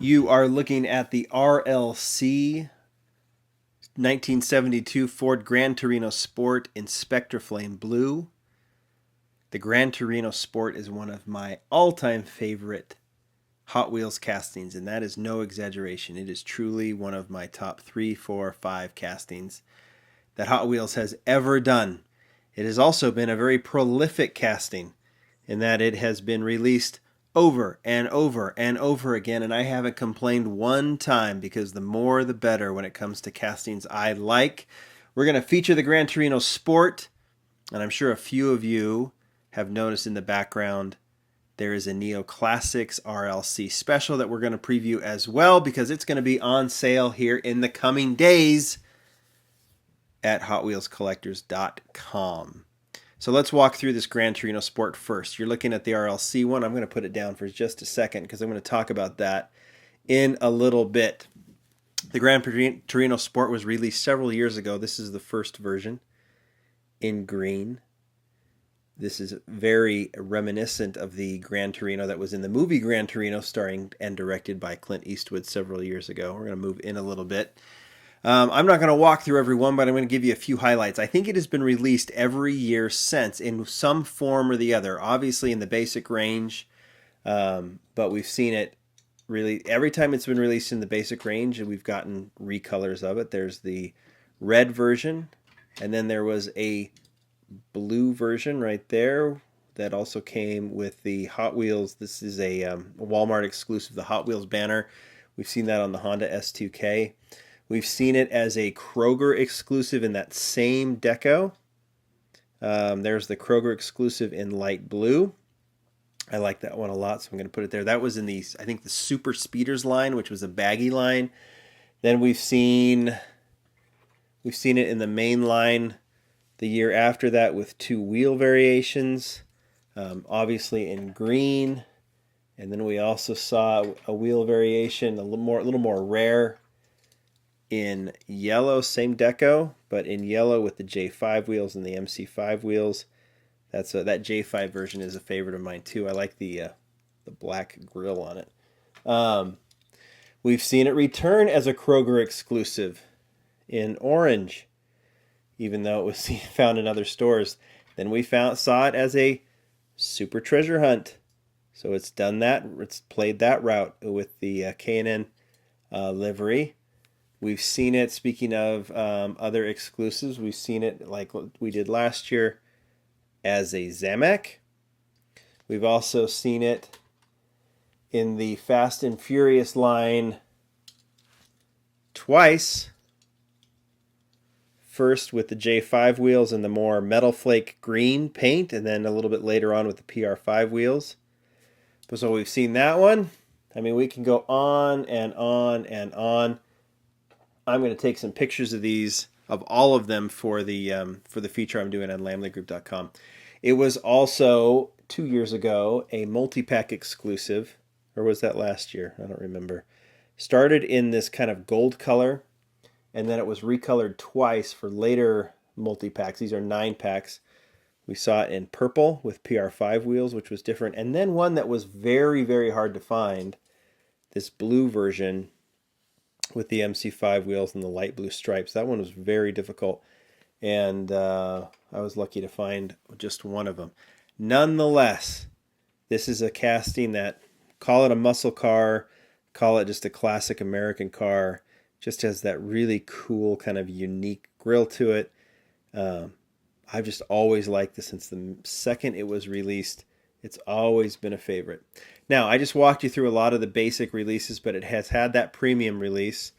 You are looking at the RLC 1972 Ford Gran Torino Sport in Spectra Flame Blue. The Gran Torino Sport is one of my all-time favorite Hot Wheels castings, and that is no exaggeration. It is truly one of my top 3, 4, 5 castings that Hot Wheels has ever done. It has also been a very prolific casting in that it has been released over and over and over again, and I haven't complained one time because the more the better when it comes to castings I like. We're going to feature the Gran Torino Sport, and I'm sure a few of you have noticed in the background there is a Neo Classics RLC special that we're going to preview as well because it's going to be on sale here in the coming days at HotWheelsCollectors.com. So let's walk through this Gran Torino Sport first. You're looking at the RLC one. I'm going to put it down for just a second because I'm going to talk about that in a little bit. The Gran Torino Sport was released several years ago. This is the first version in green. This is very reminiscent of the Gran Torino that was in the movie Gran Torino, starring and directed by Clint Eastwood several years ago. We're going to move in a little bit. I'm not going to walk through every one, but I'm going to give you a few highlights. I think it has been released every year since in some form or the other, obviously in the basic range, but we've seen it really every time it's been released in the basic range, and we've gotten recolors of it. There's the red version, and then there was a blue version right there that also came with the Hot Wheels. This is a Walmart exclusive, the Hot Wheels banner. We've seen that on the Honda S2K. We've seen it as a Kroger exclusive in that same deco. There's the Kroger exclusive in light blue. I like that one a lot, so I'm going to put it there. That was in the, I think, the Super Speeders line, which was a baggy line. Then we've seen it in the main line the year after that with 2 wheel variations, obviously in green. And then we also saw a wheel variation, a little more rare, in yellow, same deco, but in yellow with the J5 wheels and the MC5 wheels. That J5 version is a favorite of mine too. I like the black grill on it. We've seen it return as a Kroger exclusive in orange, even though it was found in other stores. Then we saw it as a Super Treasure Hunt. So it's done that. It's played that route with the K&N livery. We've seen it, speaking of other exclusives, we've seen it like we did last year as a Zamek. We've also seen it in the Fast and Furious line twice. First with the J5 wheels and the more metal flake green paint, and then a little bit later on with the PR5 wheels. So we've seen that one. I mean, we can go on and on and on. I'm going to take some pictures of these, of all of them, for the feature I'm doing on LamleyGroup.com. It was also 2 years ago a multi-pack exclusive, or was that last year? I don't remember. Started in this kind of gold color, and then it was recolored twice for later multi-packs. These are 9 packs. We saw it in purple with PR5 wheels, which was different, and then one that was very, very hard to find, this blue version with the MC5 wheels and the light blue stripes. That one was very difficult, and I was lucky to find just one of them. Nonetheless, this is a casting that, call it a muscle car, call it just a classic American car, just has that really cool kind of unique grill to it. I've just always liked this since the second it was released. It's always been a favorite. Now, I just walked you through a lot of the basic releases, but it has had that premium release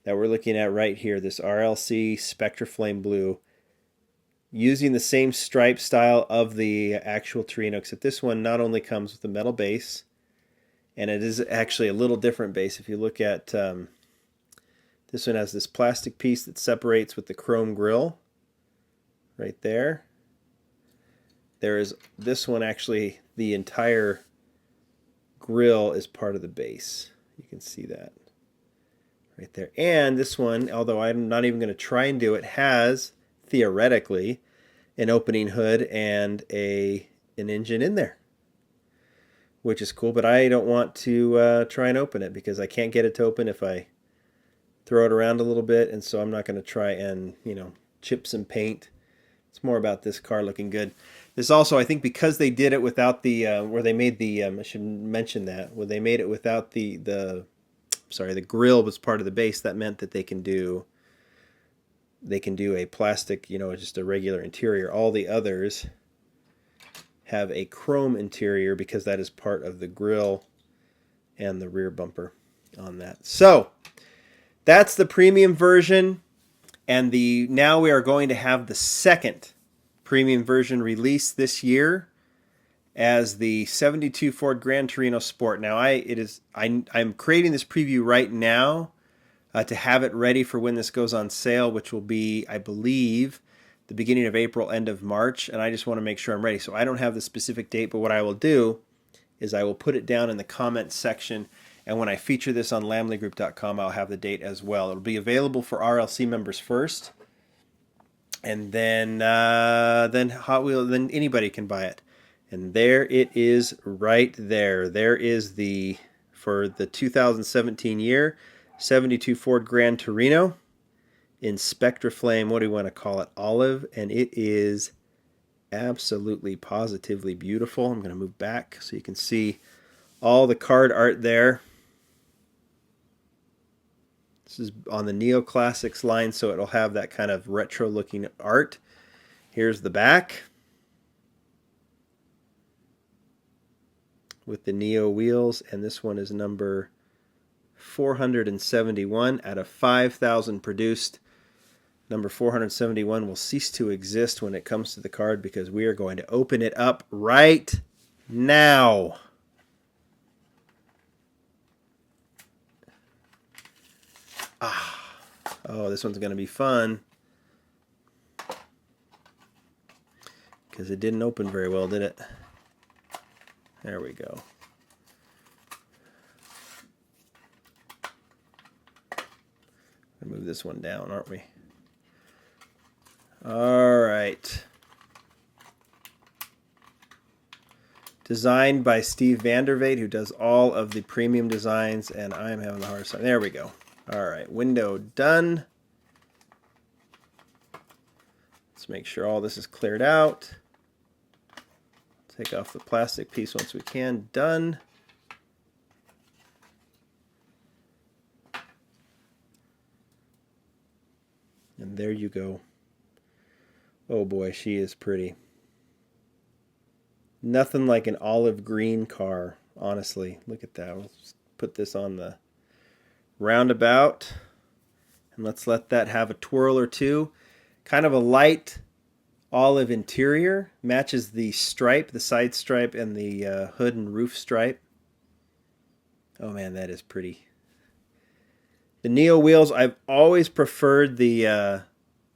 that we're looking at right here, this RLC Spectra Flame Blue, using the same stripe style of the actual Torino, except this one not only comes with a metal base, and it is actually a little different base. If you look at this one, has this plastic piece that separates with the chrome grill right there. There is this one, actually the entire grill is part of the base. You can see that right there. And this one, although I'm not even going to try and do it, has theoretically an opening hood and an engine in there, which is cool, but I don't want to try and open it because I can't get it to open if I throw it around a little bit, and so I'm not going to try and, chip some paint. It's more about this car looking good. This also, I think, because they did it without the, where they made the, I should mention that, where they made it without the grill was part of the base, that meant that they can do a plastic, just a regular interior. All the others have a chrome interior because that is part of the grill and the rear bumper on that. So that's the premium version, and now we are going to have the second premium version released this year as the 72 Ford Gran Torino Sport. Now I'm creating this preview right now to have it ready for when this goes on sale, which will be, I believe, the beginning of April, end of March, and I just want to make sure I'm ready. So I don't have the specific date, but what I will do is I will put it down in the comments section, and when I feature this on lamleygroup.com, I'll have the date as well. It'll be available for RLC members first, and then Hot Wheels, then anybody can buy it. And there it is right there. There is for the 2017 year, 72 Ford Gran Torino in Spectra Flame, what do you want to call it, olive, and it is absolutely positively beautiful. I'm going to move back so you can see all the card art there. This is on the Neoclassics line, so it'll have that kind of retro looking art. Here's the back with the Neo wheels, and this one is number 471 out of 5,000 produced. Number 471 will cease to exist when it comes to the card because we are going to open it up right now. Oh, this one's going to be fun because it didn't open very well, did it? There we go. We'll move this one down, aren't we? All right. Designed by Steve Vandervate, who does all of the premium designs, and I'm having the hardest time. There we go. All right, window done. Let's make sure all this is cleared out. Take off the plastic piece once we can. Done. And there you go. Oh boy, she is pretty. Nothing like an olive green car, honestly. Look at that. Let's put this on the roundabout, and let's let that have a twirl or two. Kind of a light olive interior, matches the stripe, the side stripe, and the hood and roof stripe. Oh man, that is pretty. The Neo wheels, I've always preferred the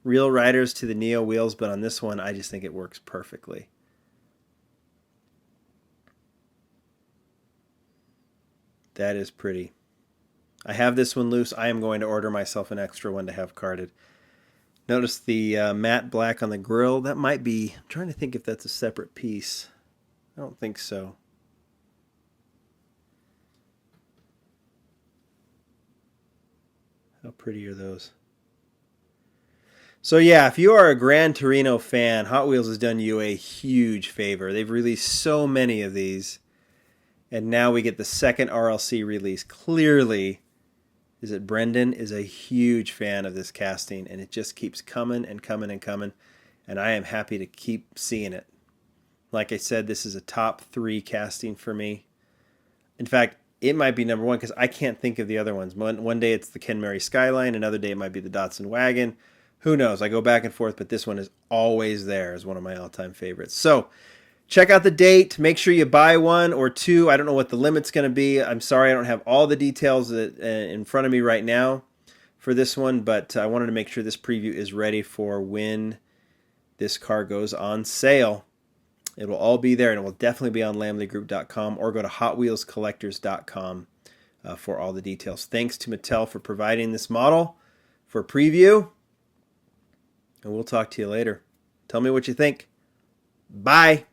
Real Riders to the Neo wheels, but on this one I just think it works perfectly. That is pretty. I have this one loose. I am going to order myself an extra one to have carded. Notice the matte black on the grill. That might be, I'm trying to think if that's a separate piece. I don't think so. How pretty are those? So yeah, if you are a Gran Torino fan, Hot Wheels has done you a huge favor. They've released so many of these, and now we get the second RLC release. Clearly, is it Brendan is a huge fan of this casting, and it just keeps coming and coming and coming, and I am happy to keep seeing it. Like I said, this is a top 3 casting for me. In fact, it might be number 1 because I can't think of the other ones. One day it's the Ken Murray Skyline, another day it might be the Datsun Wagon. Who knows? I go back and forth, but this one is always there as one of my all-time favorites. So check out the date. Make sure you buy 1 or 2. I don't know what the limit's going to be. I'm sorry I don't have all the details in front of me right now for this one, but I wanted to make sure this preview is ready for when this car goes on sale. It will all be there, and it will definitely be on lamleygroup.com, or go to hotwheelscollectors.com for all the details. Thanks to Mattel for providing this model for preview, and we'll talk to you later. Tell me what you think. Bye.